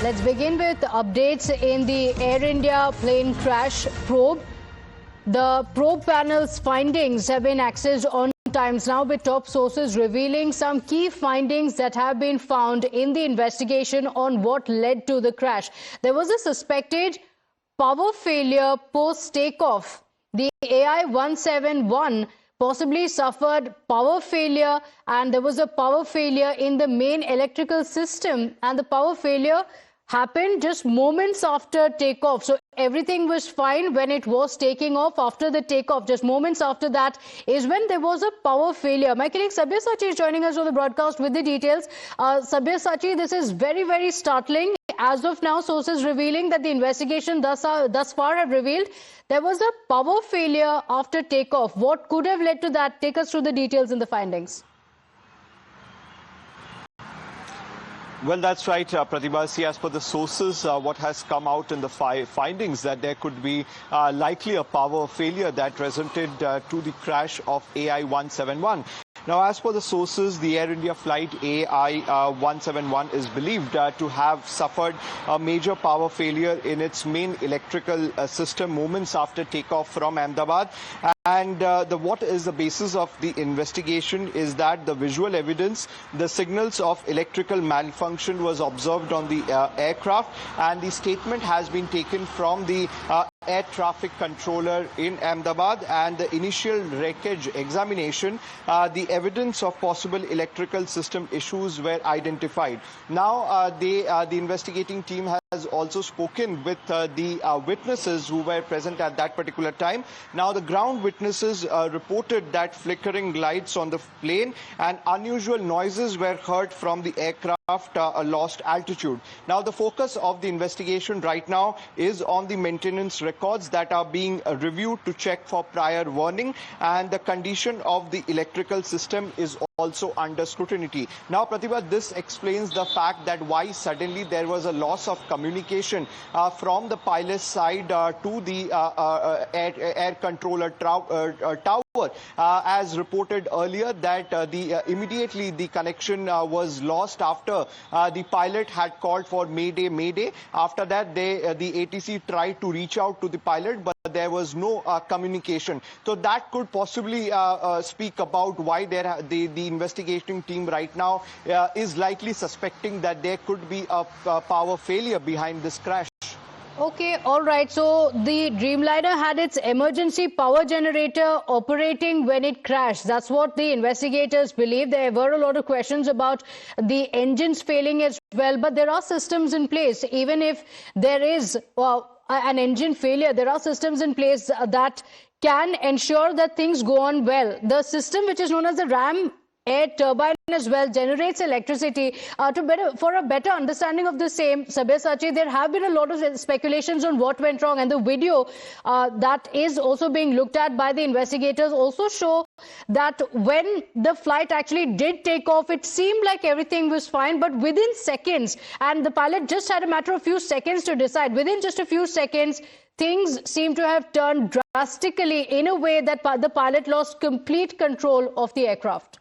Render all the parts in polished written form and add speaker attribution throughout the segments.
Speaker 1: Let's begin with updates in the Air India plane crash probe. The probe panel's findings have been accessed on Times Now, with top sources revealing some key findings that have been found in the investigation on what led to the crash. There was a suspected power failure post-takeoff. The AI-171 possibly suffered power failure, and there was a power failure in the main electrical system, and the power failure happened just moments after takeoff. So everything was fine when it was taking off. After the takeoff, just moments after that is when there was a power failure. My colleague Sabyasachi is joining us on the broadcast with the details. Sabyasachi, this is very, very startling. As of now, sources revealing that the investigation thus far have revealed there was a power failure after takeoff. What could have led to that? Take us through the details and the findings.
Speaker 2: Well, that's right, Pratibha. See, as per the sources, what has come out in the findings that there could be likely a power failure that resulted to the crash of AI-171. Now, as per the sources, the Air India flight AI-171 is believed to have suffered a major power failure in its main electrical system moments after takeoff from Ahmedabad. And what is the basis of the investigation is that the visual evidence, the signals of electrical malfunction was observed on the aircraft, and the statement has been taken from the air traffic controller in Ahmedabad, and the initial wreckage examination, the evidence of possible electrical system issues were identified. Now, the investigating team has also spoken with the witnesses who were present at that particular time. Now, the ground witnesses reported that flickering lights on the plane and unusual noises were heard from the aircraft lost altitude. Now, the focus of the investigation right now is on the maintenance records that are being reviewed to check for prior warning, and the condition of the electrical system is also under scrutiny. Now, Pratibha, this explains the fact that why suddenly there was a loss of communication from the pilot's side to the air controller tower. As reported earlier, that immediately the connection was lost after the pilot had called for Mayday, Mayday. After that, the ATC tried to reach out to the pilot, but there was no communication. So that could possibly speak about why the investigating team right now is likely suspecting that there could be a power failure behind this crash.
Speaker 1: Okay, all right. So the Dreamliner had its emergency power generator operating when it crashed. That's what the investigators believe. There were a lot of questions about the engines failing as well, but there are systems in place. Even if there is an engine failure, there are systems in place that can ensure that things go on well. The system, which is known as the RAM air turbine as well, generates electricity. For a better understanding of the same, Sabyasachi, there have been a lot of speculations on what went wrong, and the video that is also being looked at by the investigators also show that when the flight actually did take off, it seemed like everything was fine, but within seconds, and the pilot just had a matter of few seconds to decide, within just a few seconds, things seem to have turned drastically in a way that the pilot lost complete control of the aircraft.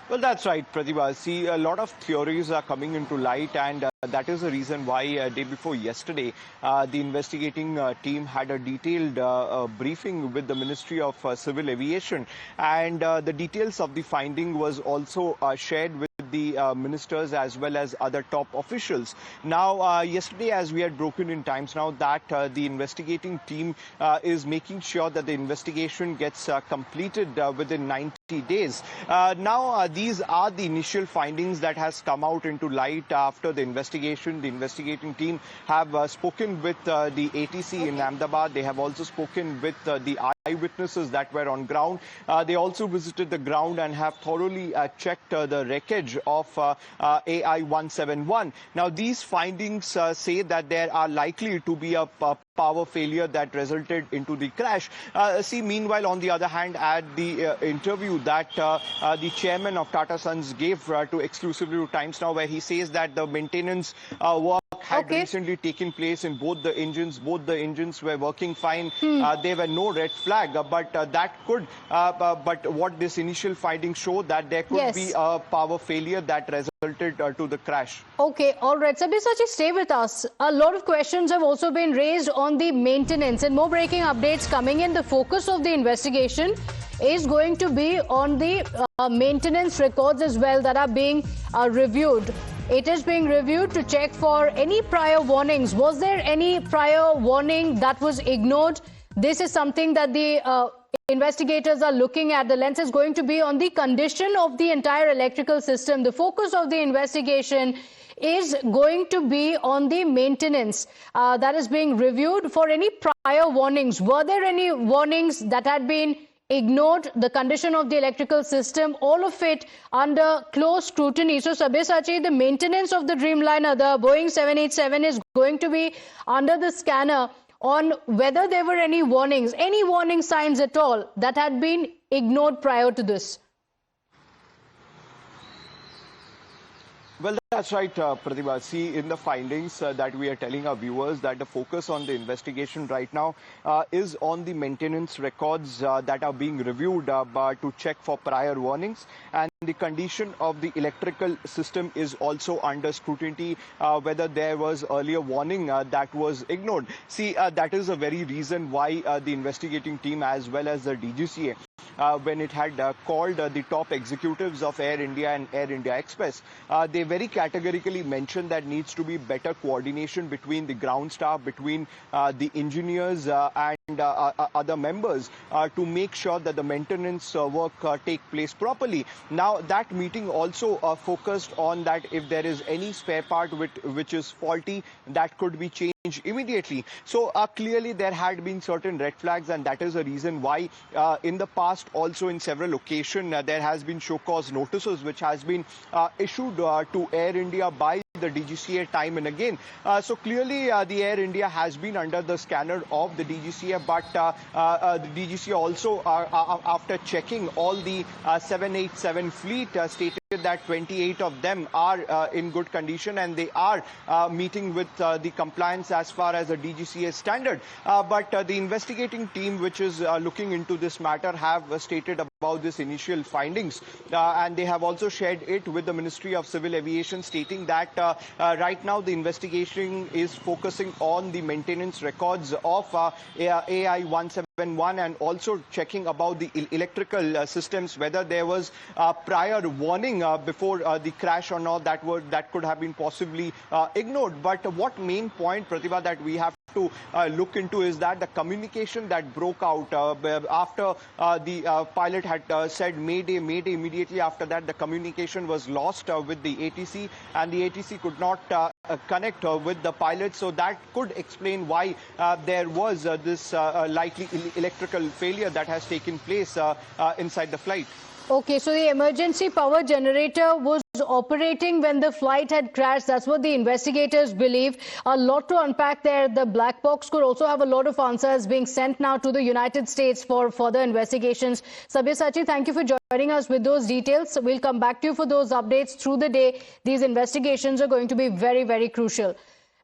Speaker 2: Well, that's right, Pratibha. See, a lot of theories are coming into light, and that is the reason why day before yesterday, the investigating team had a detailed briefing with the Ministry of Civil Aviation, and the details of the finding was also shared with the ministers as well as other top officials. Now, yesterday, as we had broken in Times Now, that the investigating team is making sure that the investigation gets completed within 90 days. Now, these are the initial findings that has come out into light after the investigation. The investigating team have spoken with the ATC in Ahmedabad. They have also spoken with the eyewitnesses that were on ground. They also visited the ground and have thoroughly checked the wreckage of AI-171. Now, these findings say that there are likely to be a power failure that resulted into the crash. See, meanwhile, on the other hand, at the interview that the chairman of Tata Sons gave to exclusively to Times Now, where he says that the maintenance work had recently taken place in both the engines. Both the engines were working fine. There were no red flag, but that could, but what this initial findings show that there could be a power failure that resulted resulted to the crash.
Speaker 1: Okay, all right. Sabyasachi, stay with us. A lot of questions have also been raised on the maintenance and more breaking updates coming in. The focus of the investigation is going to be on the maintenance records as well that are being reviewed. It is being reviewed to check for any prior warnings. Was there any prior warning that was ignored? This is something that the investigators are looking at. The lens is going to be on the condition of the entire electrical system. The focus of the investigation is going to be on the maintenance that is being reviewed for any prior warnings. Were there any warnings that had been ignored? The condition of the electrical system, all of it under close scrutiny. So, Sabyasachi, the maintenance of the Dreamliner, the Boeing 787, is going to be under the scanner on whether there were any warnings, any warning signs at all that had been ignored prior to this.
Speaker 2: Well, that's right, Pratibha. See, in the findings that we are telling our viewers that the focus on the investigation right now is on the maintenance records that are being reviewed to check for prior warnings. And the condition of the electrical system is also under scrutiny, whether there was earlier warning that was ignored. See, that is the very reason why the investigating team as well as the DGCA, when it had called the top executives of Air India and Air India Express, they very categorically mentioned that needs to be better coordination between the ground staff, between the engineers and other members to make sure that the maintenance work take place properly. Now, that meeting also focused on that if there is any spare part which is faulty, that could be changed immediately. So clearly there had been certain red flags, and that is the reason why in the past also in several occasions there has been show cause notices which has been issued to Air India by the DGCA time and again. So clearly the Air India has been under the scanner of the DGCA, but the DGCA also after checking all the 787 fleet stated that 28 of them are in good condition and they are meeting with the compliance as far as the DGCA standard. But the investigating team which is looking into this matter have stated about this initial findings, and they have also shared it with the Ministry of Civil Aviation, stating that right now the investigation is focusing on the maintenance records of AI 171 and also checking about the electrical systems, whether there was prior warning before the crash or not that could have been possibly ignored. But what main point, Pratibha, that we have to look into is that the communication that broke out after the pilot had said Mayday, Mayday, immediately after that the communication was lost with the ATC, and the ATC could not connect with the pilot. So that could explain why there was this likely electrical failure that has taken place inside the flight.
Speaker 1: Okay, so the emergency power generator was operating when the flight had crashed. That's what the investigators believe. A lot to unpack there. The black box could also have a lot of answers being sent now to the United States for further investigations. Sabyasachi, thank you for joining us with those details. We'll come back to you for those updates through the day. These investigations are going to be very, very crucial.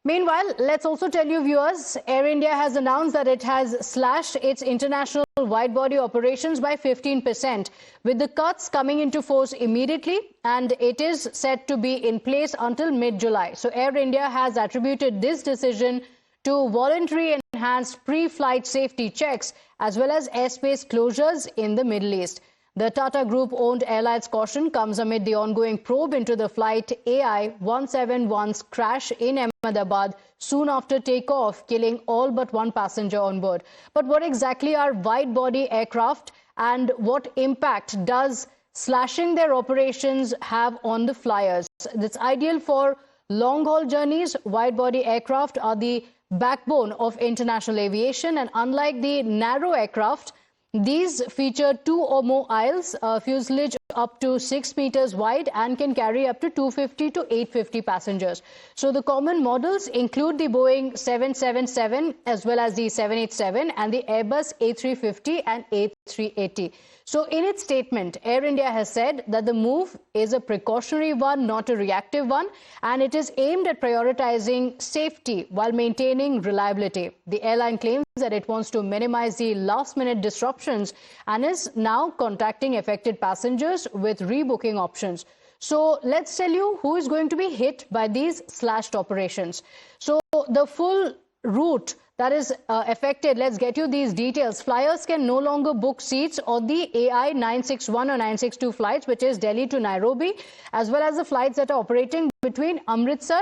Speaker 1: Meanwhile, let's also tell you viewers, Air India has announced that it has slashed its international wide-body operations by 15%, with the cuts coming into force immediately, and it is set to be in place until mid-July. So Air India has attributed this decision to voluntary enhanced pre-flight safety checks as well as airspace closures in the Middle East. The Tata Group-owned airline's caution comes amid the ongoing probe into the flight AI 171's crash in Ahmedabad soon after takeoff, killing all but one passenger on board. But what exactly are wide-body aircraft, and what impact does slashing their operations have on the flyers? It's ideal for long-haul journeys. Wide-body aircraft are the backbone of international aviation, and unlike the narrow aircraft, these feature two or more aisles, fuselage up to 6 meters wide, and can carry up to 250 to 850 passengers. So the common models include the Boeing 777 as well as the 787 and the Airbus A350 and A380. So in its statement, Air India has said that the move is a precautionary one, not a reactive one, and it is aimed at prioritizing safety while maintaining reliability. The airline claims that it wants to minimize the last-minute disruptions and is now contacting affected passengers with rebooking options. So let's tell you who is going to be hit by these slashed operations. So the full route that is affected, let's get you these details. Flyers can no longer book seats on the AI 961 or 962 flights, which is Delhi to Nairobi, as well as the flights that are operating between Amritsar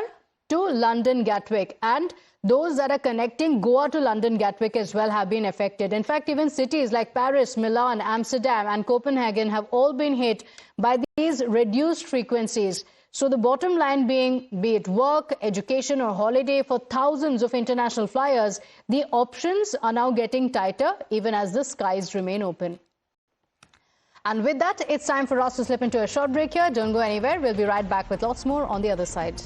Speaker 1: to London Gatwick, and those that are connecting Goa to London Gatwick as well have been affected. In fact, even cities like Paris, Milan, Amsterdam and Copenhagen have all been hit by these reduced frequencies. So the bottom line being, be it work, education or holiday, for thousands of international flyers, the options are now getting tighter even as the skies remain open. And with that, it's time for us to slip into a short break here. Don't go anywhere. We'll be right back with lots more on the other side.